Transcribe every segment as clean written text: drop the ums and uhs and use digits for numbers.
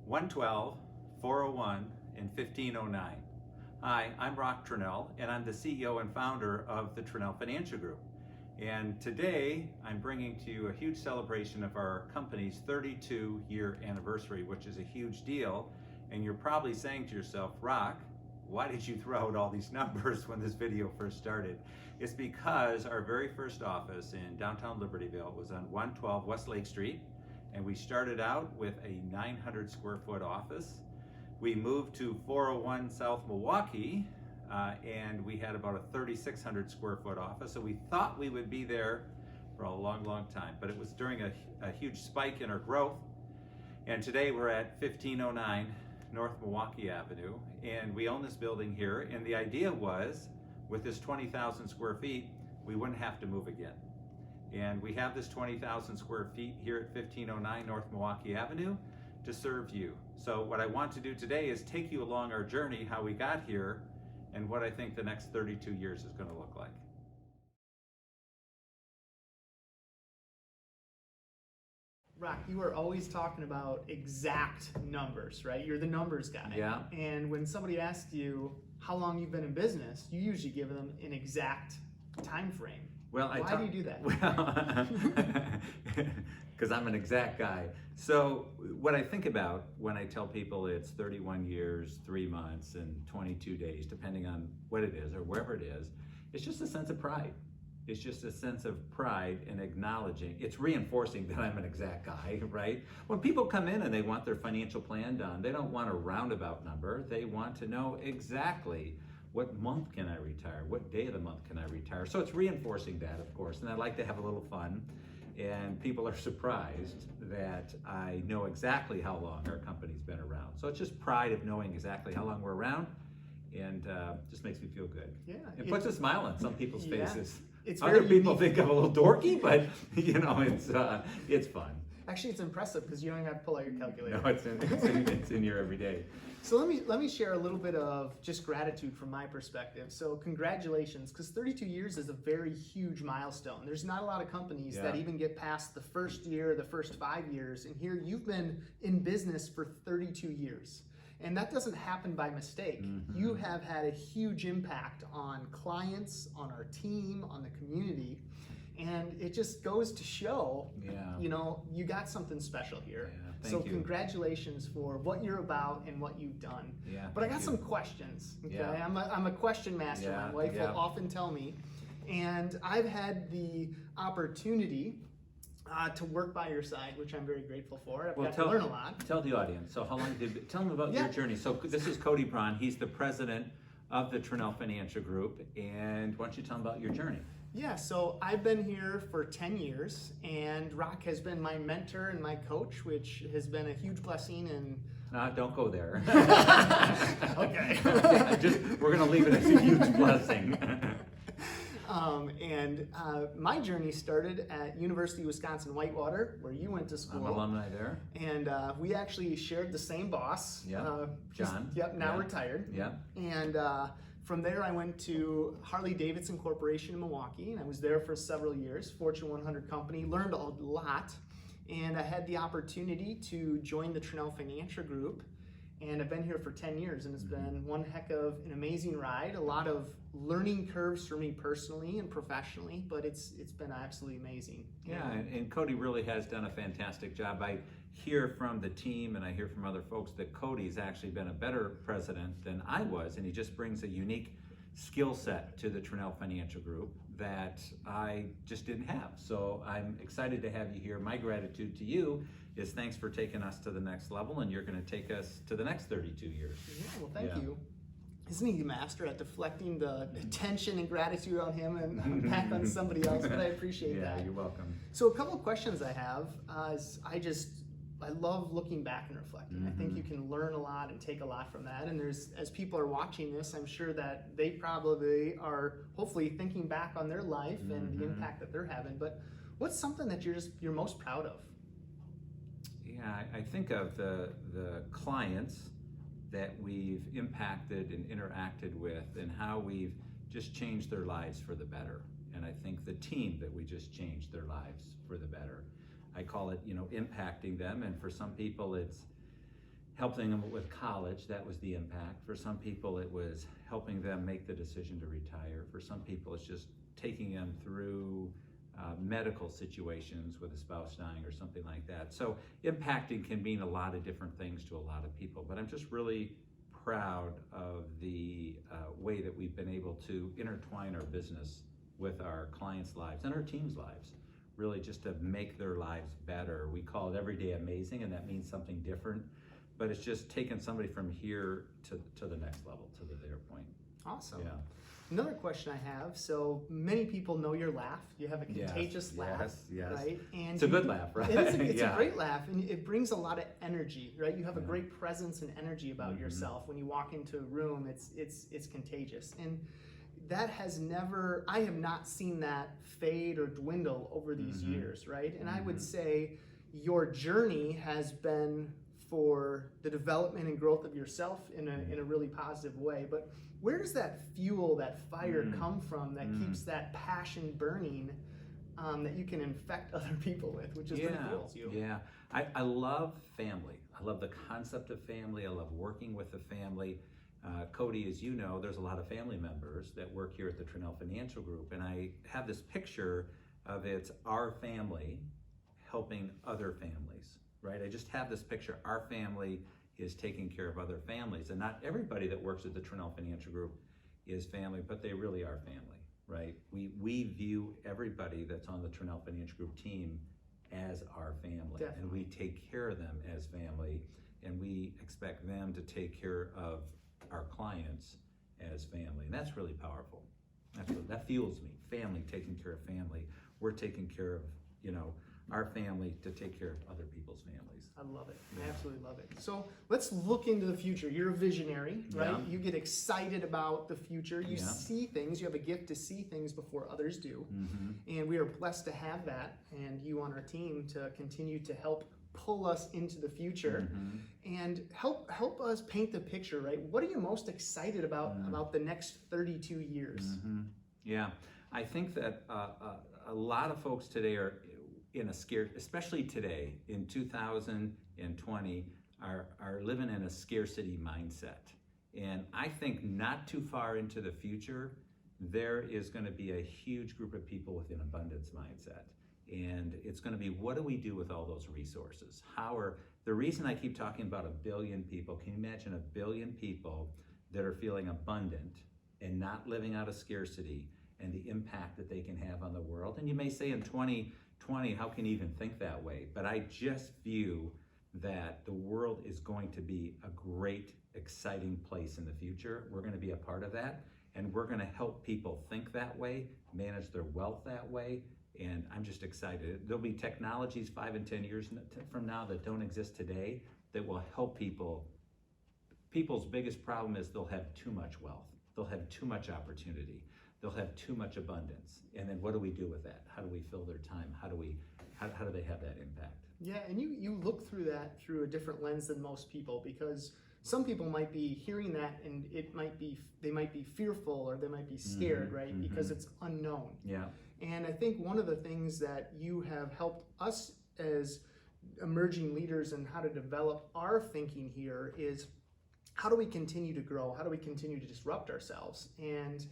112, 401, and 1509. Hi, I'm Roch Tranel, and I'm the CEO and founder of the Tranel Financial Group. And today, I'm bringing to you a huge celebration of our company's 32-year anniversary, which is a huge deal. And you're probably saying to yourself, Roch, why did you throw out all these numbers when this video first started? It's because our very first office in downtown Libertyville was on 112 West Lake Street, and we started out with a 900 square foot office. We moved to 401 South Milwaukee, and we had about a 3,600 square foot office. So we thought we would be there for a long, long time, but it was during a huge spike in our growth. And today we're at 1509 North Milwaukee Avenue, and we own this building here. And the idea was, with this 20,000 square feet, we wouldn't have to move again. And we have this 20,000 square feet here at 1509 North Milwaukee Avenue to serve you. So what I want to do today is take you along our journey, how we got here, and what I think the next 32 years is going to look like. Roch, you are always talking about exact numbers, right? You're the numbers guy. Yeah. And when somebody asks you how long you've been in business, you usually give them an exact time frame. Well, why do you do that? Well, because I'm an exact guy. So what I think about when I tell people it's 31 years, 3 months, and 22 days, depending on what it is or wherever it is, it's just a sense of pride. It's just a sense of pride in acknowledging, it's reinforcing that I'm an exact guy, right? When people come in and they want their financial plan done, they don't want a roundabout number. They want to know exactly what month can I retire? What day of the month can I retire? So it's reinforcing that, of course, and I like to have a little fun. And people are surprised that I know exactly how long our company's been around. So it's just pride of knowing exactly how long we're around, and just makes me feel good. Yeah, it puts a smile on some people's faces. It's Other very people unique. think I'm a little dorky, but you know, it's fun. Actually, it's impressive because you don't even have to pull out your calculator. No, it's in here every day. So let me share a little bit of just gratitude from my perspective. So congratulations, because 32 years is a very huge milestone. There's not a lot of companies that even get past the first year, the first 5 years, and here you've been in business for 32 years. And that doesn't happen by mistake. Mm-hmm. You have had a huge impact on clients, on our team, on the community. And it just goes to show, you know, you got something special here. Yeah, so thank you. Congratulations for what you're about and what you've done. Yeah, but I got some questions. Okay, Yeah. I'm a question master. Yeah, My wife yeah. will often tell me, and I've had the opportunity to work by your side, which I'm very grateful for. I've got to learn a lot. Tell the audience. So how long tell them about your journey. So this is Cody Braun. He's the president of the Tranel Financial Group, and why don't you tell them about your journey? Yeah, so I've been here for 10 years, and Roch has been my mentor and my coach, which has been a huge blessing. And don't go there. Okay. We're going to leave it as a huge blessing. My journey started at University of Wisconsin-Whitewater, where you went to school. I'm alumni there. And we actually shared the same boss. Yeah, John. Now retired. Yeah. And from there, I went to Harley-Davidson Corporation in Milwaukee, and I was there for several years, Fortune 100 company, learned a lot, and I had the opportunity to join the Tranel Financial Group, and I've been here for 10 years, and it's been one heck of an amazing ride, a lot of learning curves for me personally and professionally, but it's been absolutely amazing. Yeah, and Cody really has done a fantastic job. I hear from the team and I hear from other folks that Cody's actually been a better president than I was, and he just brings a unique skill set to the Tranel Financial Group that I just didn't have. So I'm excited to have you here. My gratitude to you is thanks for taking us to the next level, and you're going to take us to the next 32 years. Yeah, well, thank you. Isn't he the master at deflecting the attention and gratitude on him and back on somebody else? But I appreciate that. Yeah, you're welcome. So a couple of questions I have is I love looking back and reflecting. I think you can learn a lot and take a lot from that. And as people are watching this, I'm sure that they probably are hopefully thinking back on their life and the impact that they're having. But what's something that you're most proud of? Yeah, I think of the clients that we've impacted and interacted with, and how we've just changed their lives for the better. And I think the team that we just changed their lives for the better. I call it, impacting them. And for some people, it's helping them with college. That was the impact. For some people, it was helping them make the decision to retire. For some people, it's just taking them through medical situations with a spouse dying or something like that. So impacting can mean a lot of different things to a lot of people, but I'm just really proud of the way that we've been able to intertwine our business with our clients' lives and our team's lives, really just to make their lives better. We call it Everyday Amazing, and that means something different, but it's just taking somebody from here to the next level, to their point. Awesome. Yeah. Another question I have, so many people know your laugh. You have a contagious laugh, yes. right? And it's a good laugh, right? It's a great laugh, and it brings a lot of energy, right? You have a great presence and energy about yourself. When you walk into a room, it's contagious. And that has never, I have not seen that fade or dwindle over these years, right? And I would say your journey has been for the development and growth of yourself in a really positive way. But where does that fuel, that fire come from that keeps that passion burning that you can infect other people with, which is what fuels you? Yeah, I love family. I love the concept of family. I love working with the family. Cody, as you know, there's a lot of family members that work here at the Tranel Financial Group, and I have this picture of it's our family helping other families, right? I just have this picture. Our family is taking care of other families, and not everybody that works at the Tranel Financial Group is family, but they really are family, right? We view everybody that's on the Tranel Financial Group team as our family. Definitely. And we take care of them as family, and we expect them to take care of our clients as family, and that's really powerful. That fuels me. Family taking care of family. We're taking care of, our family to take care of other people's families. I love it. I absolutely love it. So let's look into the future. You're a visionary, right? Yeah. You get excited about the future. You see things. You have a gift to see things before others do. And we are blessed to have that, and you on our team to continue to help pull us into the future and help us paint the picture, right? What are you most excited about the next 32 years? Yeah, I think that a lot of folks today are in a scarce, especially today in 2020, are living in a scarcity mindset. And I think not too far into the future, there is going to be a huge group of people with an abundance mindset. And it's going to be, what do we do with all those resources? The reason I keep talking about 1 billion people, can you imagine 1 billion people that are feeling abundant and not living out of scarcity, and the impact that they can have on the world? And you may say in 2020, how can you even think that way? But I just view that the world is going to be a great, exciting place in the future. We're going to be a part of that, and we're going to help people think that way, manage their wealth that way. And I'm just excited. There'll be technologies 5 and 10 years from now that don't exist today that will help people. People's biggest problem is they'll have too much wealth. They'll have too much opportunity. They'll have too much abundance. And then what do we do with that? How do we fill their time? How do they have that impact? Yeah, and you look through that through a different lens than most people, because some people might be hearing that and they might be fearful or they might be scared, right? Because it's unknown. Yeah. And I think one of the things that you have helped us as emerging leaders and how to develop our thinking here is, how do we continue to grow? How do we continue to disrupt ourselves? And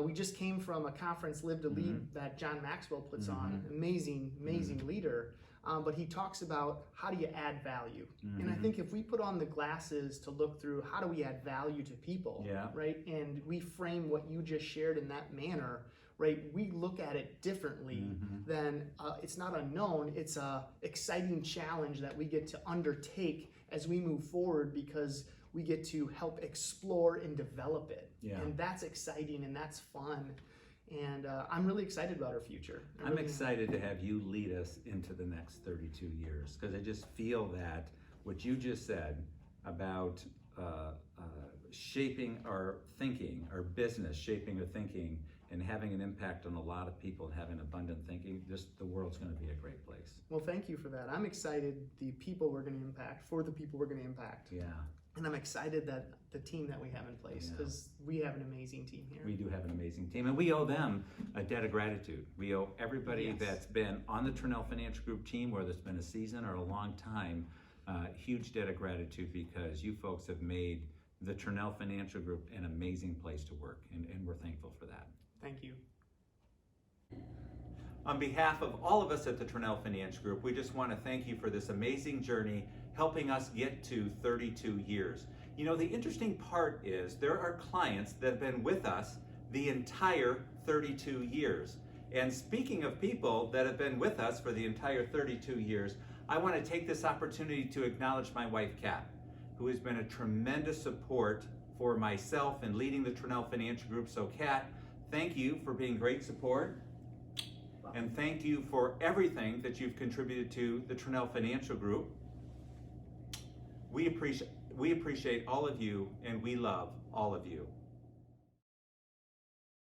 we just came from a conference, Live to Lead, that John Maxwell puts on. Amazing leader. But he talks about, how do you add value? And I think if we put on the glasses to look through, how do we add value to people, right? And we frame what you just shared in that manner, right? We look at it differently than, it's not unknown, it's a exciting challenge that we get to undertake as we move forward, because we get to help explore and develop it. And that's exciting and that's fun. And I'm really excited about our future. I'm excited to have you lead us into the next 32 years, because I just feel that what you just said about shaping our thinking, our business, shaping our thinking, and having an impact on a lot of people and having abundant thinking, the world's going to be a great place. Well, thank you for that. I'm excited the people we're going to impact, for the people we're going to impact. Yeah. And I'm excited that the team that we have in place, because we have an amazing team here. We do have an amazing team, and we owe them a debt of gratitude. We owe everybody that's been on the Tranel Financial Group team, whether it's been a season or a long time, huge debt of gratitude because you folks have made the Tranel Financial Group an amazing place to work, and we're thankful for that. Thank you. On behalf of all of us at the Tranel Financial Group, we just want to thank you for this amazing journey, helping us get to 32 years. You know, the interesting part is there are clients that have been with us the entire 32 years. And speaking of people that have been with us for the entire 32 years, I want to take this opportunity to acknowledge my wife, Kat, who has been a tremendous support for myself in leading the Tranel Financial Group. So Kat, thank you for being great support. And thank you for everything that you've contributed to the Tranel Financial Group. We appreciate all of you, and we love all of you.